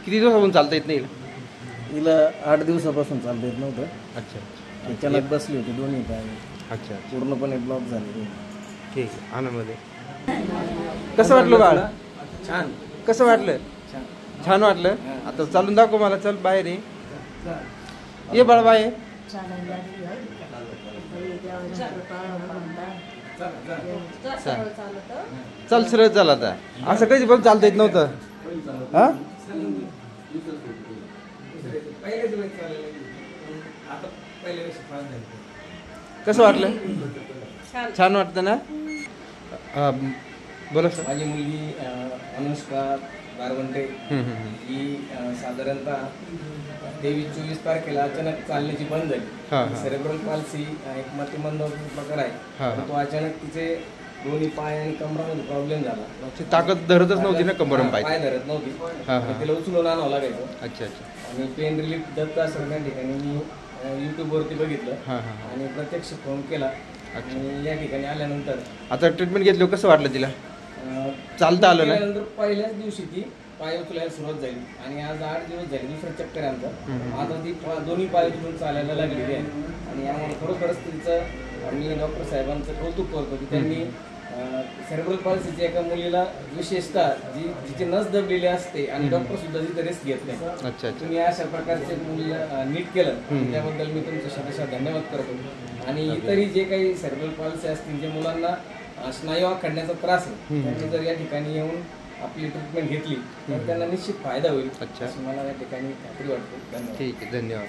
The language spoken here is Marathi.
किती दिवसापासून चालता येत नाही हिला 8 दिवसापासून चालता येत नव्हतं. अच्छा. त्याच्यात बसली होती दोन्ही पाय. अच्छा. पूर्णपणे ब्लॉक झाले. ठीक आहे. आनंदमध्ये कसं वाटलं बाळ? छान. कसं वाटलं? छान वाटलं. आता चालून दाखव मला. चल बाहेर ये बाळ बाहेर. चल सरळ चल. आता असं कधी पण चालता येत नव्हतं. हा कसं वाटलं? छान वाटतं ना? बोला सर. माझी मुलगी अनुष्का बारवंटे ही साधारणतः 23-24 तारखेला अचानक चालण्याची बंद झाली. सेरेब्रल पाल्सी एक मतिमंद प्रकार आहे. तो अचानक तिचे दोन्ही पाय आणि कमरामध्ये प्रॉब्लेम झाला. ताकद धरतच नव्हती ना कमर पाय धरत नव्हती. तिला उचलून आणावं लागायचं. अच्छा अच्छा. आणि पेन रिलीफ दत्त असं त्या ठिकाणी मी यूट्यूबवरती बघितलं आणि प्रत्यक्ष फोन केला. आणि या ठिकाणी आल्यानंतर आता ट्रीटमेंट घेतली. कसं वाटलं तिला? चालता आलं ना? नंतर पहिल्याच दिवशी ती पाय उचलायला सुरुवात झाली आणि आज 8 दिवस झाले. दुसरं चक्कर आहे आमचा. आता ती दोन्ही पाय उचलून चालायला लागलेली आहे. आणि यामुळे खरोखरच तिचं मी डॉक्टर साहेबांचं कौतुक करतो की त्यांनी सेरेब्रल पॉल्सीच्या एका मुलीला विशेषतः जिची नस दबलेली असते आणि डॉक्टर सुद्धा तिथे रिस्क घेत नाही. अच्छा. तुम्ही अशा प्रकारचे मुलीला नीट केलं त्याबद्दल मी तुमचे शतशः धन्यवाद करतो. आणि इतरही जे काही सेरेब्रल पॉल्सी असतील, जे मुलांना स्नायू आखडण्याचा त्रास आहे, त्यांनी जर या ठिकाणी येऊन आपली ट्रीटमेंट घेतली तर त्यांना निश्चित फायदा होईल. अच्छा. असं मला या ठिकाणी खात्री वाटते. धन्यवाद. ठीक आहे. धन्यवाद.